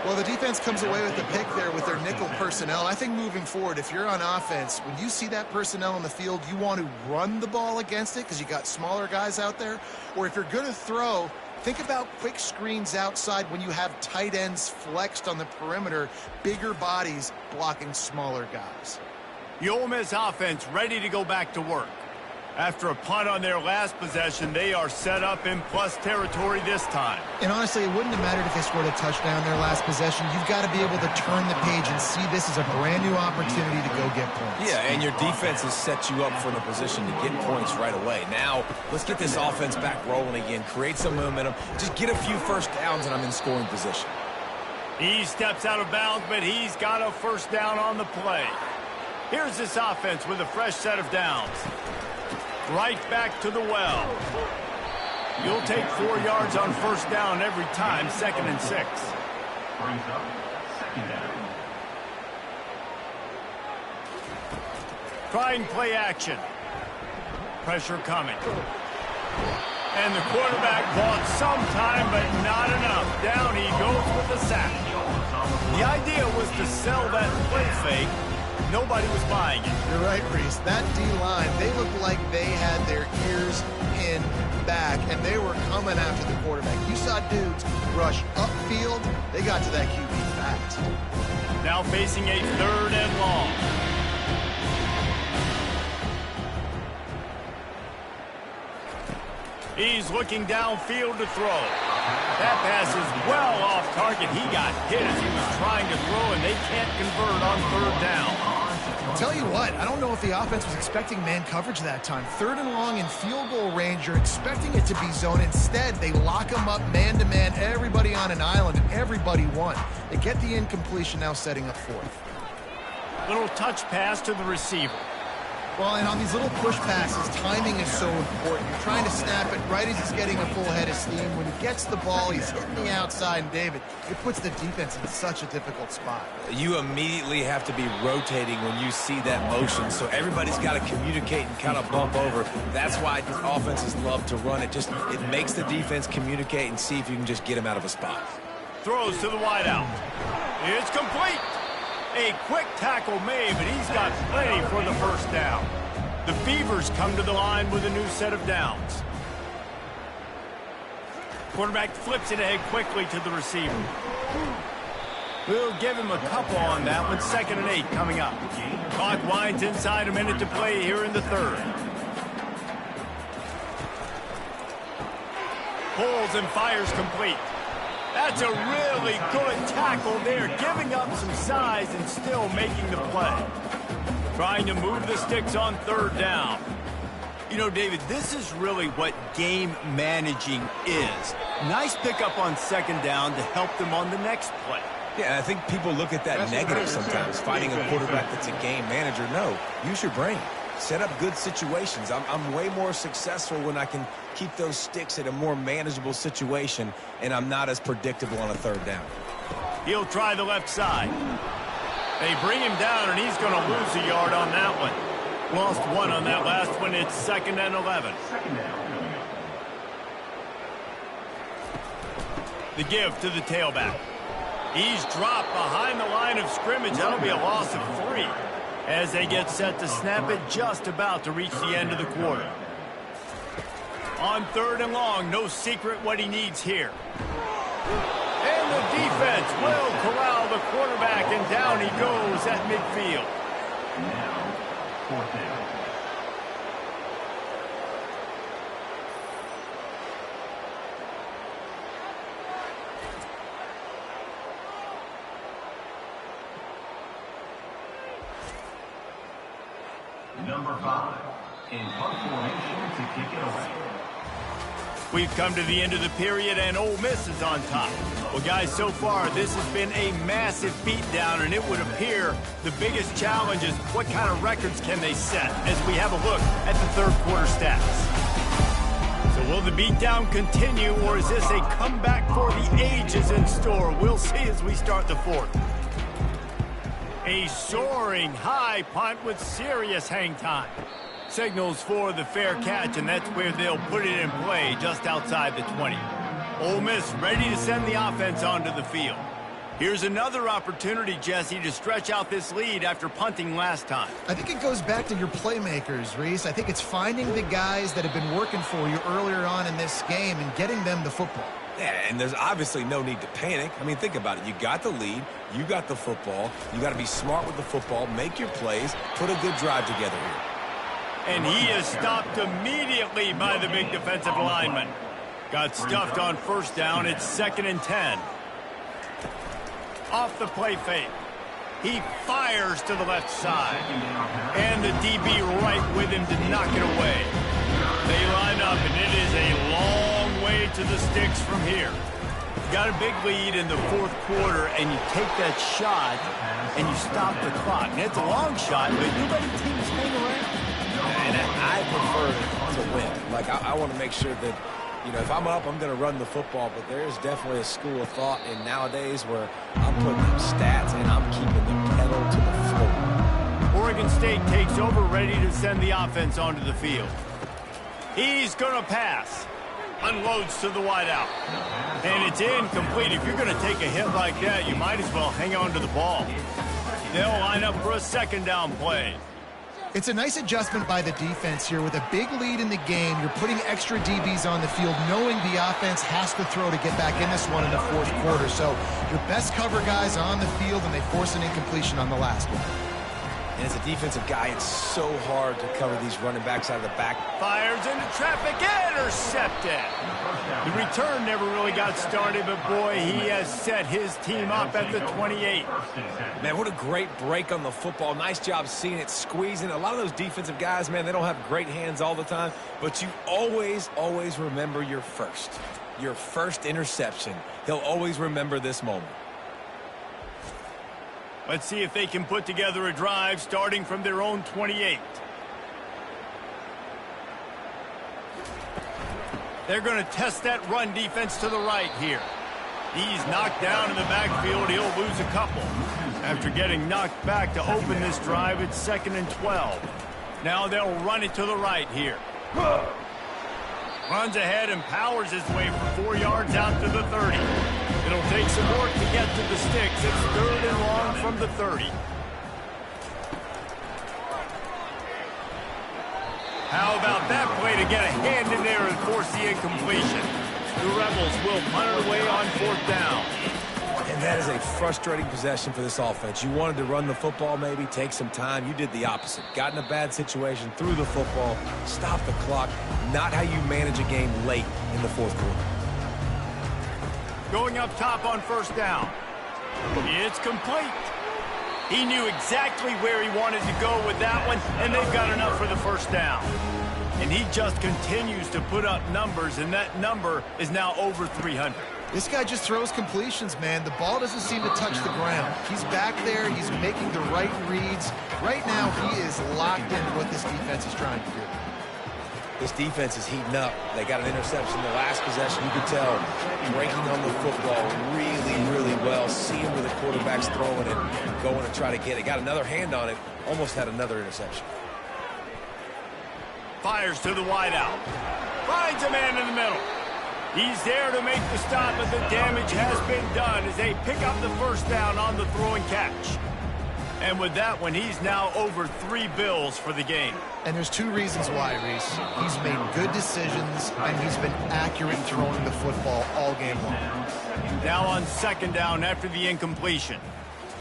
Well, the defense comes away with the pick there with their nickel personnel. I think moving forward, if you're on offense, when you see that personnel on the field, you want to run the ball against it because you got smaller guys out there. Or if you're going to throw, think about quick screens outside when you have tight ends flexed on the perimeter, bigger bodies blocking smaller guys.
The Ole Miss offense ready to go back to work. After a punt on their last possession, they are set up in plus territory this time.
And honestly, it wouldn't have mattered if they scored a touchdown their last possession. You've got to be able to turn the page and see this as a brand new opportunity to go get points.
Yeah, and your defense has set you up for the position to get points right away. Now, let's get this offense back rolling again, create some momentum, just get a few first downs, and I'm in scoring position.
He steps out of bounds, but he's got a first down on the play. Here's this offense with a fresh set of downs. Right back to the well. You'll take 4 yards on first down every time, 2nd and 6.
Brings up 2nd down.
Trying play action. Pressure coming. And the quarterback bought some time, but not enough. Down he goes with the sack. The idea was to sell that play fake. Nobody was buying it.
You're right, Reese. That D-line, they looked like they had their ears pinned back, and they were coming after the quarterback. You saw dudes rush upfield. They got to that QB fast.
Now facing a 3rd and long. He's looking downfield to throw. That pass is well off target. He got hit as he was trying to throw, and they can't convert on 3rd down.
Tell you what, I don't know if the offense was expecting man coverage that time. 3rd and long in field goal range, you're expecting it to be zone. Instead, they lock them up man-to-man, everybody on an island, and everybody won. They get the incompletion, now setting up 4th.
Little touch pass to the receiver.
Well, and on these little push passes, timing is so important. You're trying to snap it right as he's getting a full head of steam. When he gets the ball, he's hitting the outside, and David, it puts the defense in such a difficult spot.
You immediately have to be rotating when you see that motion, so everybody's got to communicate and kind of bump over. That's why offenses love to run it. It makes the defense communicate and see if you can just get him out of a spot.
Throws to the wideout. It's complete. A quick tackle made, but he's got plenty for the first down. The Beavers come to the line with a new set of downs. Quarterback flips it ahead quickly to the receiver. We'll give him a couple on that one. 2nd and 8 coming up. Clock winds inside, a minute to play here in the 3rd. Pulls and fires complete. That's a really good tackle there, giving up some size and still making the play. Trying to move the sticks on 3rd down. You know, David, this is really what game managing is. Nice pickup on 2nd down to help them on the next play.
Yeah, I think people look at that negative sometimes, fighting a quarterback that's a game manager. No, use your brain. Set up good situations. I'm way more successful when I can keep those sticks at a more manageable situation, and I'm not as predictable on a 3rd down.
He'll try the left side. They bring him down, and he's going to lose a yard on that one. Lost 1 on that last one. It's 2nd and 11. The give to the tailback. He's dropped behind the line of scrimmage. That'll be a loss of 3. As they get set to snap it, just about to reach the end of the quarter. On 3rd and long, no secret what he needs here. And the defense will corral the quarterback, and down he goes at midfield.
Now, 4th down. Number 5, in punt formation to kick it away.
We've come to the end of the period, and Ole Miss is on top. Well, guys, so far, this has been a massive beatdown, and it would appear the biggest challenge is what kind of records can they set as we have a look at the 3rd quarter stats. So will the beatdown continue, or is this a comeback for the ages in store? We'll see as we start the 4th. A soaring high punt with serious hang time. Signals for the fair catch, and that's where they'll put it in play, just outside the 20. Ole Miss ready to send the offense onto the field. Here's another opportunity, Jesse, to stretch out this lead after punting last time.
I think it goes back to your playmakers, Reese. I think it's finding the guys that have been working for you earlier on in this game and getting them the football.
Yeah, and there's obviously no need to panic. I mean, think about it. You got the lead. You got the football. You got to be smart with the football, make your plays, put a good drive together here.
And he is stopped immediately by the big defensive lineman. Got stuffed on first down. It's 2nd and 10. Off the play fake. He fires to the left side. And the DB right with him to knock it away. They line up, and it is a long way to the sticks from here. You got a big lead in the 4th quarter, and you take that shot, and you stop the clock. And it's a long shot, but you let the teams hang around.
And I prefer to win. Like, I want to make sure that, you know, if I'm up, I'm going to run the football, but there's definitely a school of thought in nowadays where I'm putting up stats and I'm keeping the pedal to the floor.
Oregon State takes over, ready to send the offense onto the field. He's going to pass. Unloads to the wideout. And it's incomplete. If you're going to take a hit like that, you might as well hang on to the ball. They'll line up for a 2nd down play.
It's a nice adjustment by the defense here. With a big lead in the game, you're putting extra DBs on the field, knowing the offense has to throw to get back in this one in the 4th quarter. So your best cover guys are on the field, and they force an incompletion on the last one.
And as a defensive guy, it's so hard to cover these running backs out of the back.
Fires into traffic, intercepted. The return never really got started, but boy, he has set his team up at the 28.
Man, what a great break on the football. Nice job seeing it, squeezing. A lot of those defensive guys, man, they don't have great hands all the time, but you always remember your first interception. He'll always remember this moment.
Let's see if they can put together a drive starting from their own 28. They're going to test that run defense to the right here. He's knocked down in the backfield. He'll lose a couple. After getting knocked back to open this drive, it's 2nd and 12. Now they'll run it to the right here. Runs ahead and powers his way for 4 yards out to the 30. It'll take some work to get to the sticks. It's 3rd and long from the 30. How about that play to get a hand in there and force the incompletion? The Rebels will punt it away on 4th down.
And that is a frustrating possession for this offense. You wanted to run the football, maybe take some time. You did the opposite. Got in a bad situation, threw the football, stopped the clock. Not how you manage a game late in the 4th quarter.
Going up top on 1st down. It's complete. He knew exactly where he wanted to go with that one, and they've got enough for the 1st down. And he just continues to put up numbers, and that number is now over 300.
This guy just throws completions, man. The ball doesn't seem to touch the ground. He's back there. He's making the right reads. Right now, he is locked into what this defense is trying to do.
This defense is heating up. They got an interception the last possession. You could tell breaking on the football really well. Seeing where the quarterback's throwing it, going to try to get it. Got another hand on it. Almost had another interception.
Fires to the wideout. Finds a man in the middle. He's there to make the stop, but the damage has been done as they pick up the 1st down on the throw and catch. And with that one, he's now over 3 bills for the game.
And there's 2 reasons why, Reese. He's made good decisions, and he's been accurate in throwing the football all game long.
Now on 2nd down after the incompletion.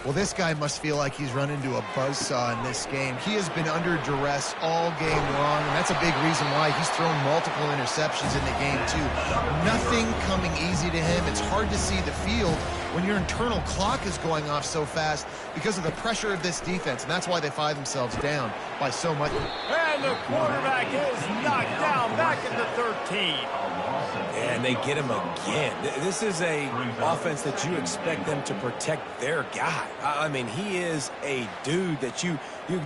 Well, this guy must feel like he's run into a buzzsaw in this game. He has been under duress all game long, and that's a big reason why he's thrown multiple interceptions in the game, too. Nothing coming easy to him. It's hard to see the field when your internal clock is going off so fast because of the pressure of this defense, and that's why they find themselves down by so much.
And the quarterback is knocked down back at the 13.
And they get him again. This is a offense that you expect them to protect their guy. I mean, he is a dude that you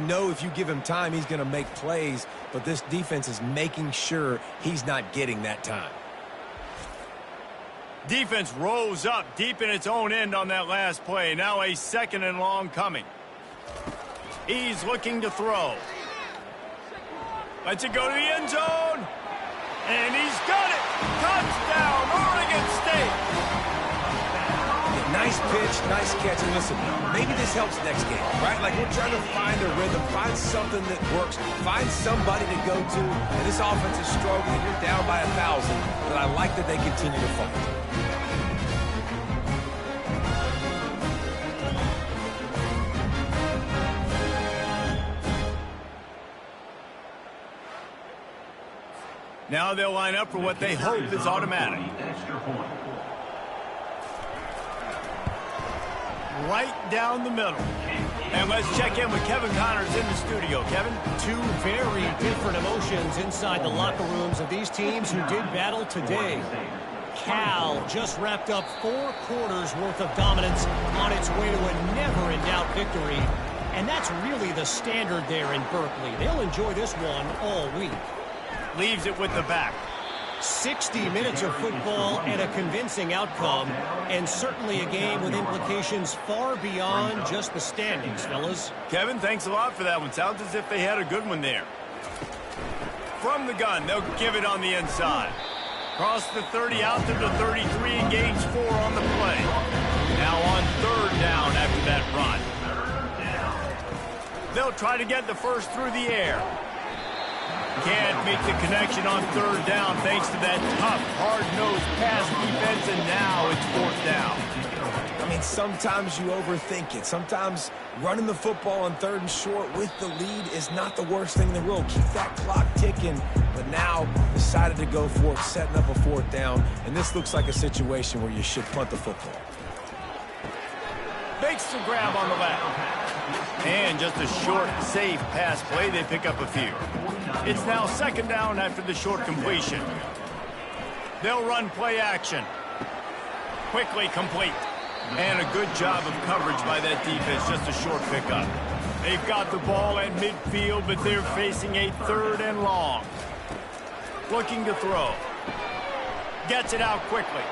know if you give him time, he's going to make plays, but this defense is making sure he's not getting that time.
Defense rose up deep in its own end on that last play. Now a 2nd and long coming. He's looking to throw. Lets it go to the end zone. And he's got it. Touchdown, Oregon State.
Nice pitch, nice catch. And listen, maybe this helps next game, right? Like we're trying to find a rhythm, find something that works, find somebody to go to. And this offense is struggling. You're down by 1,000, but I like that they continue to fight.
Now they'll line up for what they hope is automatic. Right down the middle. And let's check in with Kevin Connors in the studio. Kevin?
Two very different emotions inside the locker rooms of these teams who did battle today. Cal just wrapped up 4 quarters worth of dominance on its way to a never-in-doubt victory. And that's really the standard there in Berkeley. They'll enjoy this one all week.
Leaves it with the back.
60 minutes of football and a convincing outcome, and certainly a game with implications far beyond just the standings, fellas.
Kevin, thanks a lot for that one. Sounds as if they had a good one there. From the gun, they'll give it on the inside. Cross the 30 out to the 33 and gains 4 on the play. Now on 3rd down after that run. They'll try to get the first through the air. Can't make the connection on 3rd down thanks to that tough, hard-nosed pass defense, and now it's 4th down.
I mean, sometimes you overthink it. Sometimes running the football on 3rd and short with the lead is not the worst thing in the world. Keep that clock ticking, but now decided to go for it, setting up a 4th down, and this looks like a situation where you should punt the football.
Makes the grab on the left. And just a short, safe pass play, they pick up a few. It's now 2nd down after the short completion. They'll run play action. Quickly complete. And a good job of coverage by that defense, just a short pickup. They've got the ball at midfield, but they're facing a 3rd and long. Looking to throw. Gets it out quickly.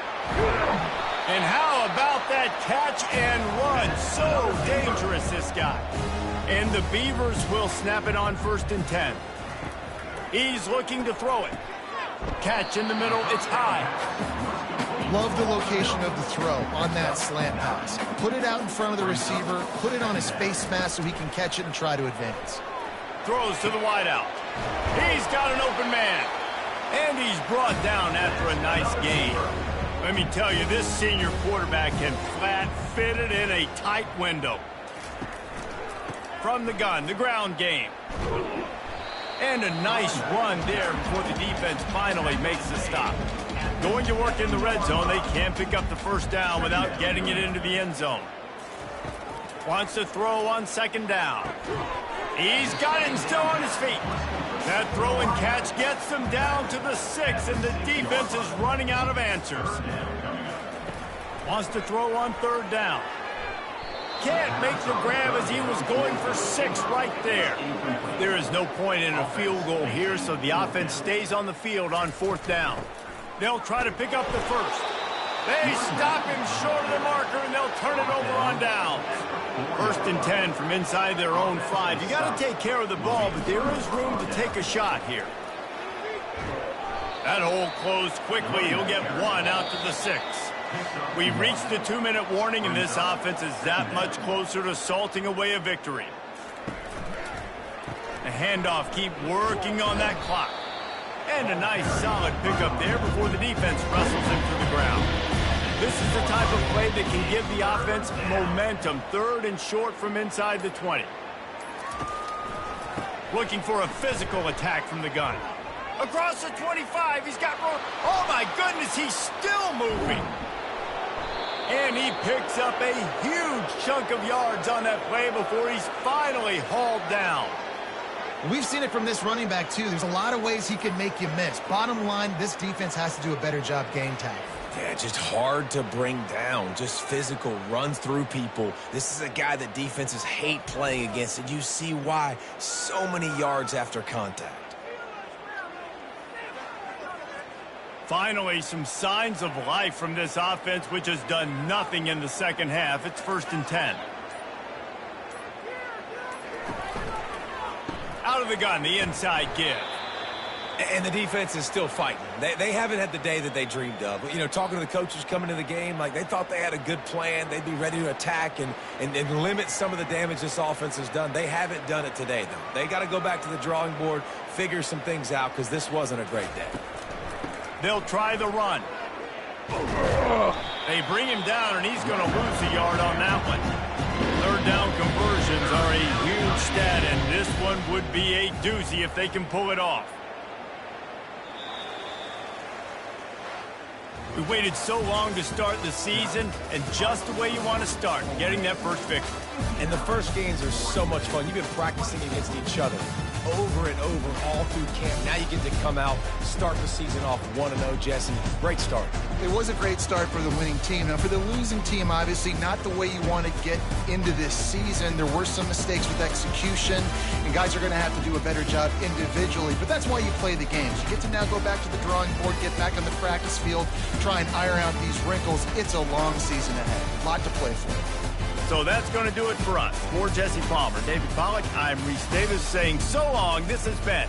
And how about that catch and run? So dangerous, this guy. And the Beavers will snap it on 1st and 10. He's looking to throw it. Catch in the middle, it's high.
Love the location of the throw on that slant pass. Put it out in front of the receiver, put it on his face mask so he can catch it and try to advance.
Throws to the wideout. He's got an open man. And he's brought down after a nice gain. Let me tell you, this senior quarterback can flat fit it in a tight window. From the gun, the ground game. And a nice run there before the defense finally makes the stop. Going to work in the red zone, they can't pick up the 1st down without getting it into the end zone. Wants to throw on 2nd down. He's got it and still on his feet. That throw and catch gets them down to the 6, and the defense is running out of answers. Wants to throw on 3rd down. Can't make the grab as he was going for 6 right there. There is no point in a field goal here, so the offense stays on the field on 4th down. They'll try to pick up the 1st. They stop him short of the marker, and they'll turn it over on down. 1st and 10 from inside their own 5. You got to take care of the ball, but there is room to take a shot here. That hole closed quickly. He'll get 1 out to the 6. We've reached the 2-minute warning, and this offense is that much closer to salting away a victory. The handoff, keep working on that clock. And a nice solid pickup there before the defense wrestles him to the ground. This is the type of play that can give the offense momentum. 3rd and short from inside the 20. Looking for a physical attack from the gun. Across the 25, he's got room. Oh my goodness, he's still moving. And he picks up a huge chunk of yards on that play before he's finally hauled down.
We've seen it from this running back, too. There's a lot of ways he can make you miss. Bottom line, this defense has to do a better job game time.
Yeah, just hard to bring down. Just physical, runs through people. This is a guy that defenses hate playing against, and you see why. So many yards after contact.
Finally, some signs of life from this offense, which has done nothing in the 2nd half. It's 1st and 10. Out of the gun, the inside give.
And the defense is still fighting. They haven't had the day that they dreamed of. You know, talking to the coaches coming to the game, like they thought they had a good plan. They'd be ready to attack and limit some of the damage this offense has done. They haven't done it today, though. They got to go back to the drawing board, figure some things out, because this wasn't a great day.
They'll try the run. They bring him down, and he's going to lose a yard on that one. Third down conversions are a huge stat, and this one would be a doozy if they can pull it off. We waited so long to start the season, and just the way you want to start, getting that first victory.
And the first games are so much fun. You've been practicing against each other over and over all through camp. Now you get to come out, start the season off 1-0, Jesse. Great start.
It was a great start for the winning team. Now, for the losing team, obviously not the way you want to get into this season. There were some mistakes with execution, and guys are going to have to do a better job individually. But that's why you play the games. You get to now go back to the drawing board, get back on the practice field, try and iron out these wrinkles. It's a long season ahead. A lot to play for.
So that's going to do it for us. For Jesse Palmer, David Pollack, I'm Reese Davis saying so long. This has been